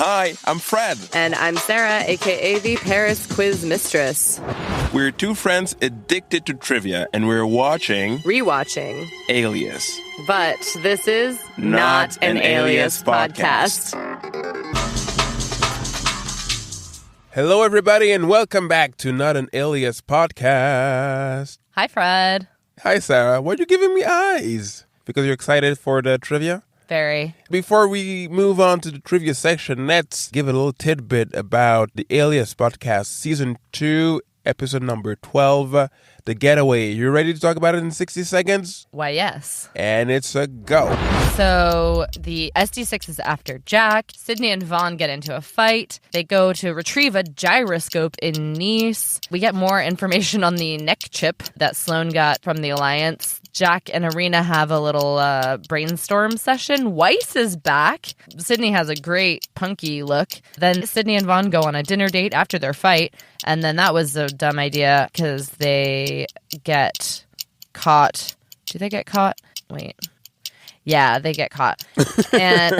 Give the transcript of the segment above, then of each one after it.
Hi, I'm Fred. And I'm Sarah, aka the Paris Quiz Mistress. We're two friends addicted to trivia, and we're rewatching Alias. But this is not an Alias podcast. Hello, everybody, and welcome back to Not an Alias Podcast. Hi, Fred. Hi, Sarah. Why are you giving me eyes? Because you're excited for the trivia? Very. Before we move on to the trivia section, let's give a little tidbit about the Alias Podcast, Season 2, Episode number 12, The Getaway. You ready to talk about it in 60 seconds? Why, yes. And it's a go. So the SD6 is after Jack. Sydney and Vaughn get into a fight. They go to retrieve a gyroscope in Nice. We get more information on the neck chip that Sloan got from the Alliance. Jack and Irina have a little brainstorm session. Weiss is back. Sydney has a great punky look. Then Sydney and Vaughn go on a dinner date after their fight. And then that was a dumb idea because they get caught. Do they get caught? Wait. Yeah, they get caught. And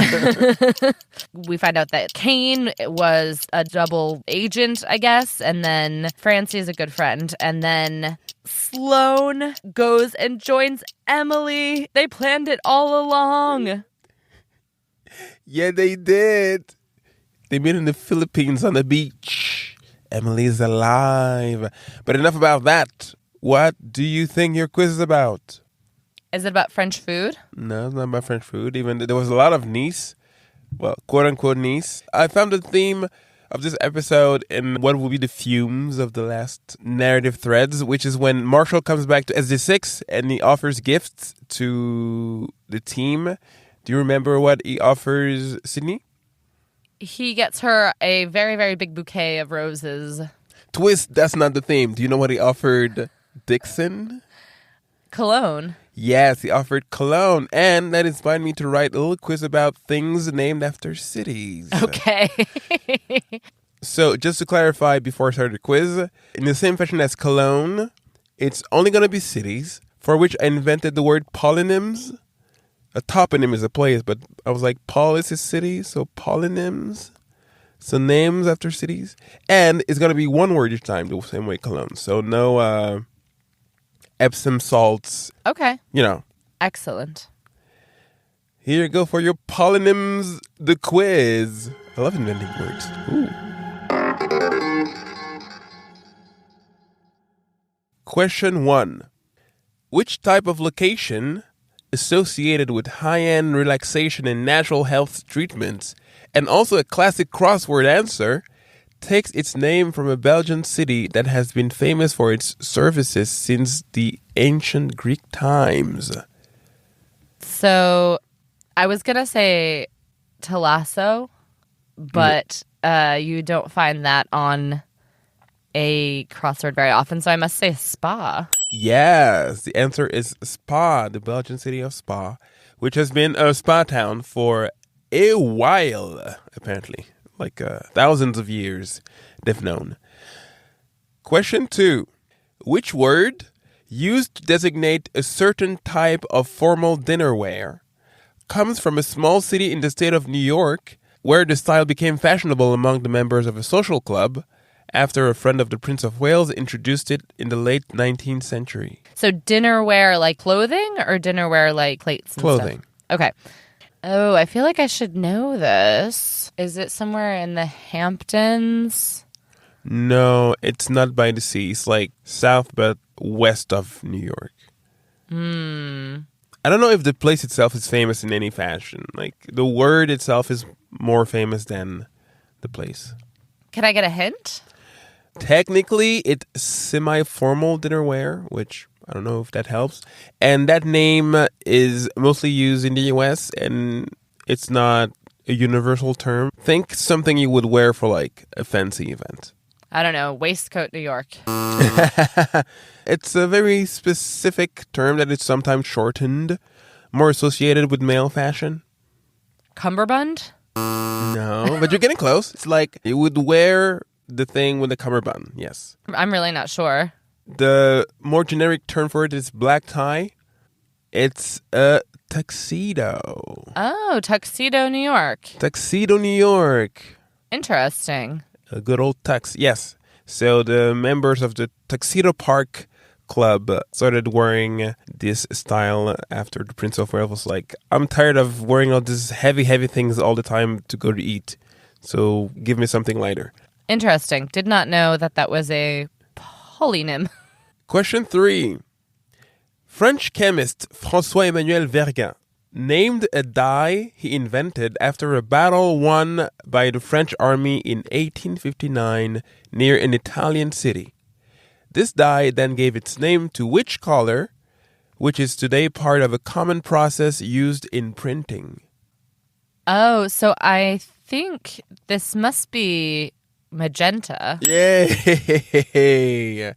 we find out that Kane was a double agent, I guess. And then Francie is a good friend. And then Sloan goes and joins Emily. They planned it all along. Yeah, they did. They met in the Philippines on the beach. Emily's alive. But enough about that. What do you think your quiz is about? Is it about French food? No, it's not about French food. Even there was a lot of Nice. Well, quote-unquote Nice. I found the theme of this episode in what will be the fumes of the last narrative threads, which is when Marshall comes back to SD6 and he offers gifts to the team. Do you remember what he offers Sydney? He gets her a very, very big bouquet of roses. Twist, that's not the theme. Do you know what he offered Dixon? Cologne. Yes, he offered cologne. And that inspired me to write a little quiz about things named after cities. Okay. So, just to clarify before I start the quiz, in the same fashion as cologne, it's only going to be cities, for which I invented the word polinyms. A toponym is a place, but I was like, polis is city, so polinyms. So names after cities. And it's going to be one word each time, the same way cologne. So no Epsom salts. Okay. You know. Excellent. Here you go for your polonyms, the quiz. I love inventing words. Ooh. Question 1. Which type of location associated with high-end relaxation and natural health treatments, and also a classic crossword answer, takes its name from a Belgian city that has been famous for its services since the ancient Greek times? So I was going to say Talasso, but you don't find that on a crossword very often, so I must say Spa. Yes, the answer is Spa, the Belgian city of Spa, which has been a spa town for a while, apparently. Like thousands of years they've known. Question 2. Which word, used to designate a certain type of formal dinnerware, comes from a small city in the state of New York, where the style became fashionable among the members of a social club after a friend of the Prince of Wales introduced it in the late 19th century? So dinnerware like clothing or dinnerware like plates and Clothing. stuff? Okay. Oh, I feel like I should know this. Is it somewhere in the Hamptons? No, it's not by the sea. It's like south but west of New York. I don't know if the place itself is famous in any fashion. Like, the word itself is more famous than the place. Can I get a hint? Technically, it's semi-formal dinnerware, which I don't know if that helps. And that name is mostly used in the US, and it's not a universal term. Think something you would wear for like a fancy event. I don't know. Waistcoat New York. It's a very specific term that is sometimes shortened, more associated with male fashion. Cummerbund? No, but you're getting close. It's like you would wear the thing with the cummerbund, yes. I'm really not sure. The more generic term for it is black tie. It's a Tuxedo. Oh, Tuxedo, New York. Tuxedo, New York. Interesting. A good old tux. Yes. So the members of the Tuxedo Park Club started wearing this style after the Prince of Wales was like, I'm tired of wearing all these heavy things all the time to go to eat. So give me something lighter. Interesting. Did not know that was a polynym. Question 3. French chemist François-Emmanuel Vergin named a dye he invented after a battle won by the French army in 1859 near an Italian city. This dye then gave its name to which color, which is today part of a common process used in printing? Oh, so I think this must be magenta. Yay!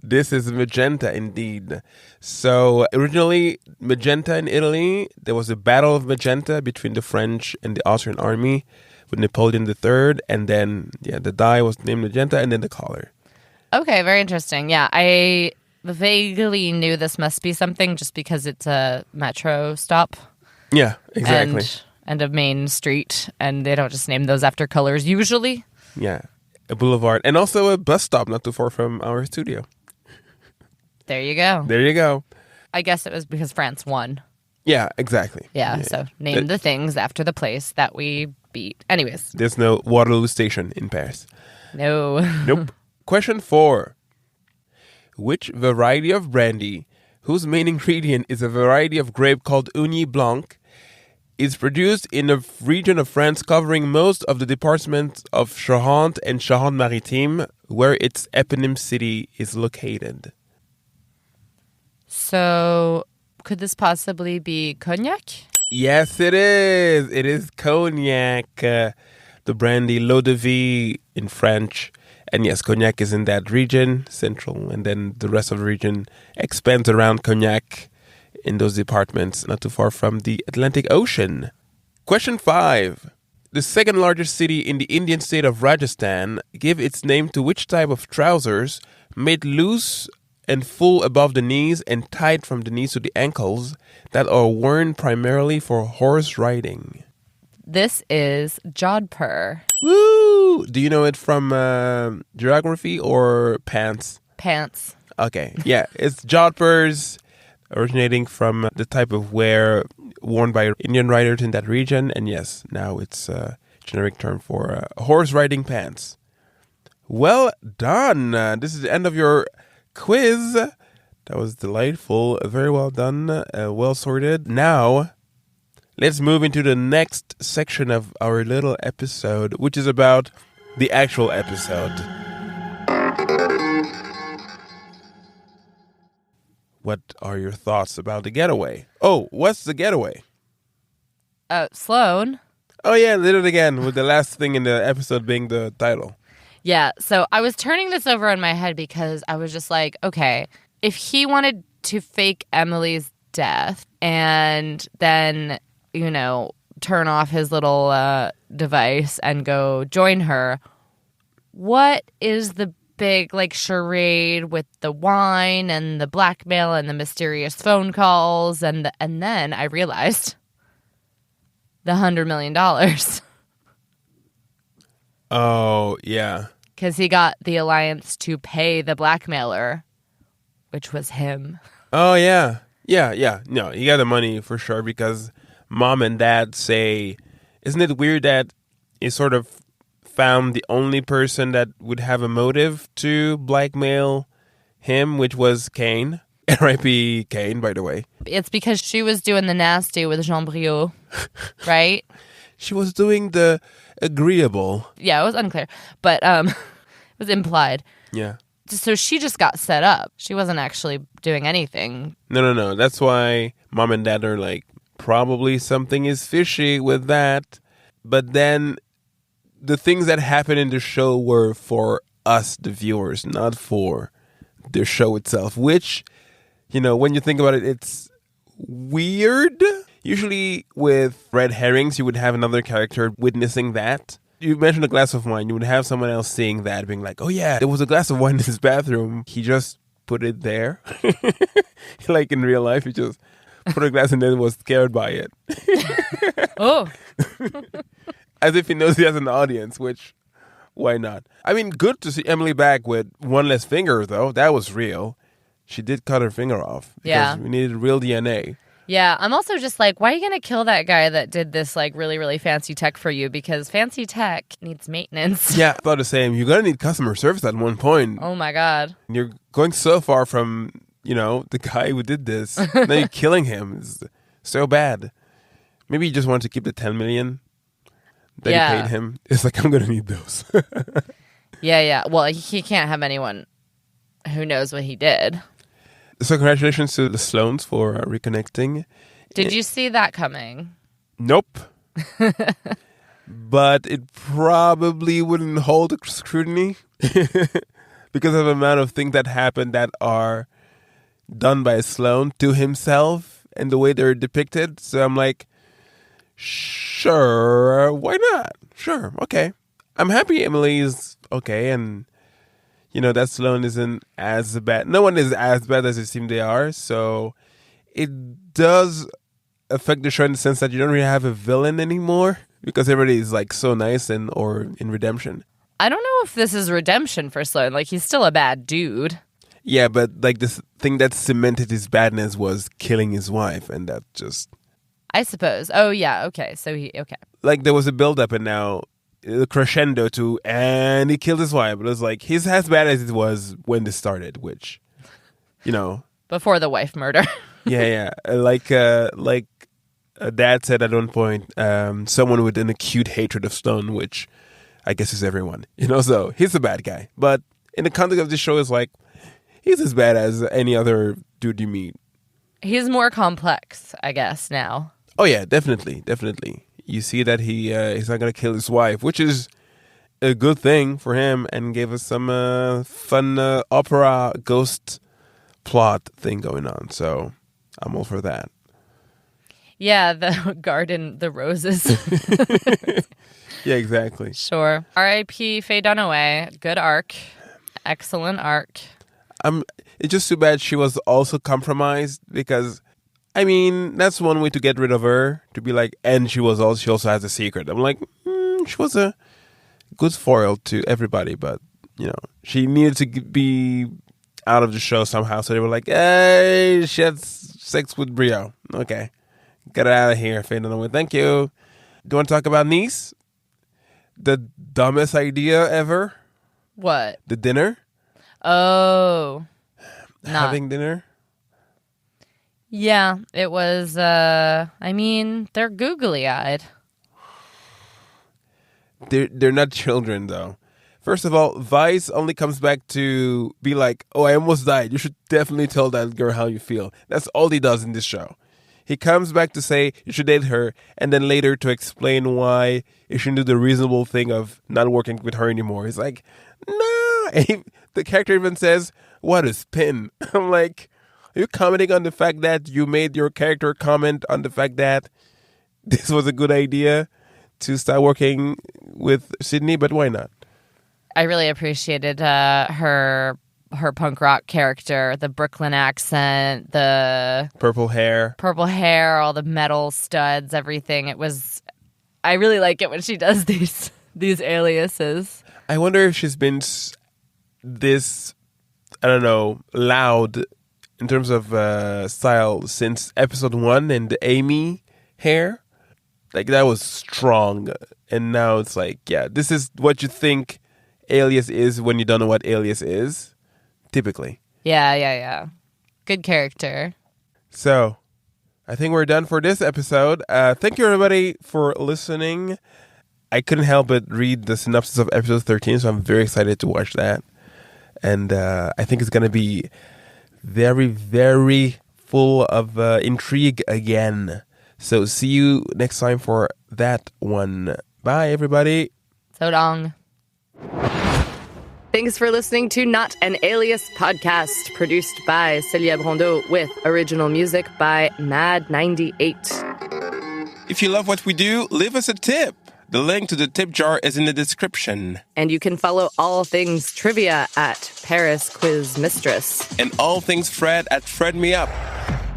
This is magenta indeed. So originally magenta in Italy, there was a battle of magenta between the French and the Austrian army with Napoleon III, and then the dye was named magenta and then the color. Okay, very interesting. Yeah, I vaguely knew this must be something just because it's a metro stop. Yeah, exactly. And a main street, and they don't just name those after colors usually. Yeah, a boulevard and also a bus stop not too far from our studio. There you go. There you go. I guess it was because France won. Yeah, exactly. Yeah, so name the things after the place that we beat. Anyways. There's no Waterloo Station in Paris. No. Nope. Question 4. Which variety of brandy, whose main ingredient is a variety of grape called Ugni Blanc, is produced in a region of France covering most of the departments of Charente and Charente-Maritime, where its eponym city is located? So, could this possibly be cognac? Yes, it is. It is cognac, the brandy l'eau de vie in French. And yes, cognac is in that region, central, and then the rest of the region expands around cognac in those departments, not too far from the Atlantic Ocean. Question 5. The second largest city in the Indian state of Rajasthan gave its name to which type of trousers made loose and full above the knees and tight from the knees to the ankles that are worn primarily for horse riding? This is Jodhpur. Woo! Do you know it from geography or pants? Pants. Okay, yeah, it's Jodhpurs, originating from the type of wear worn by Indian riders in that region. And yes, now it's a generic term for horse riding pants. Well done. This is the end of your quiz. That was delightful. Very well done. Well sorted. Now, let's move into the next section of our little episode, which is about the actual episode. What are your thoughts about the getaway? Oh, what's the getaway? Sloan. Oh yeah, did it again with the last thing in the episode being the title. Yeah, so I was turning this over in my head because I was just like, okay, if he wanted to fake Emily's death and then, you know, turn off his little device and go join her, what is the big, like, charade with the wine and the blackmail and the mysterious phone calls? And then I realized the $100 million. Oh, yeah. Because he got the alliance to pay the blackmailer, which was him. Oh, yeah. Yeah. No, he got the money for sure because mom and dad say, isn't it weird that he sort of found the only person that would have a motive to blackmail him, which was Kane. R.I.P. Kane, by the way. It's because she was doing the nasty with Jean Briot, right? She was doing the agreeable. Yeah, it was unclear, but it was implied. Yeah. So she just got set up. She wasn't actually doing anything. No. That's why mom and dad are like, probably something is fishy with that. But then the things that happened in the show were for us, the viewers, not for the show itself, which, you know, when you think about it, it's weird. Usually with red herrings, you would have another character witnessing that. You mentioned a glass of wine. You would have someone else seeing that, being like, oh yeah, there was a glass of wine in his bathroom. He just put it there. Like in real life, he just put a glass and then was scared by it. Oh. As if he knows he has an audience, which, why not? I mean, good to see Emily back with one less finger, though. That was real. She did cut her finger off. Because we needed real DNA. Yeah, I'm also just like, why are you going to kill that guy that did this like really, really fancy tech for you? Because fancy tech needs maintenance. Yeah, I thought the same. You're going to need customer service at one point. Oh my God. You're going so far from, the guy who did this. Now you're killing him. It's so bad. Maybe you just want to keep the 10 million that you paid him. It's like, I'm going to need those. Yeah. Well, he can't have anyone who knows what he did. So congratulations to the Sloans for reconnecting. Did you see that coming? Nope. But it probably wouldn't hold scrutiny because of the amount of things that happen that are done by Sloan to himself and the way they're depicted. So I'm like, sure, why not? Sure, okay. I'm happy Emily's okay and... that Sloan isn't as bad. No one is as bad as it seems they are. So it does affect the show in the sense that you don't really have a villain anymore because everybody is like so nice or in redemption. I don't know if this is redemption for Sloan. Like, he's still a bad dude. Yeah, but like this thing that cemented his badness was killing his wife. And that just... I suppose. Oh, yeah. Okay. So okay. Like there was a build-up and now... crescendo to, and he killed his wife. But it was like, he's as bad as it was when this started, which, Before the wife murder. Yeah. Like Dad said at one point, someone with an acute hatred of Sloan, which I guess is everyone, so he's a bad guy. But in the context of this show, it's like, he's as bad as any other dude you meet. He's more complex, I guess, now. Oh, yeah, definitely. You see that he's not going to kill his wife, which is a good thing for him and gave us some fun opera ghost plot thing going on. So I'm all for that. Yeah, the garden, the roses. Yeah, exactly. Sure. R.I.P. Faye Dunaway. Good arc. Excellent arc. It's just too bad she was also compromised because... I mean, that's one way to get rid of her, to be like, and she also has a secret. I'm like, she was a good foil to everybody, but, she needed to be out of the show somehow. So they were like, hey, she had sex with Brio. Okay, get her out of here, Faye Dunaway. Thank you. Do you want to talk about Nice? The dumbest idea ever? What? The dinner? Oh. Having dinner? Yeah, it was, they're googly-eyed. They're not children, though. First of all, Vice only comes back to be like, oh, I almost died. You should definitely tell that girl how you feel. That's all he does in this show. He comes back to say you should date her, and then later to explain why you shouldn't do the reasonable thing of not working with her anymore. He's like, no. And the character even says, what a spin. I'm like... Are you commenting on the fact that you made your character comment on the fact that this was a good idea to start working with Sydney? But why not? I really appreciated her punk rock character, the Brooklyn accent, the purple hair, all the metal studs, everything. I really like it when she does these aliases. I wonder if she's been this, I don't know, loud in terms of style since episode 1 and the Amy hair. Like, that was strong. And now it's like, yeah, this is what you think Alias is when you don't know what Alias is, typically. Yeah. Good character. So, I think we're done for this episode. Thank you, everybody, for listening. I couldn't help but read the synopsis of episode 13, so I'm very excited to watch that. And I think it's going to be very, very full of intrigue again. So see you next time for that one. Bye, everybody. So long. Thanks for listening to Not an Alias Podcast, produced by Celia Brondeau with original music by Mad98. If you love what we do, leave us a tip. The link to the tip jar is in the description. And you can follow all things trivia at Paris Quiz Mistress. And all things Fred at Fred Me Up.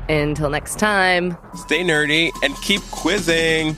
Until next time. Stay nerdy and keep quizzing.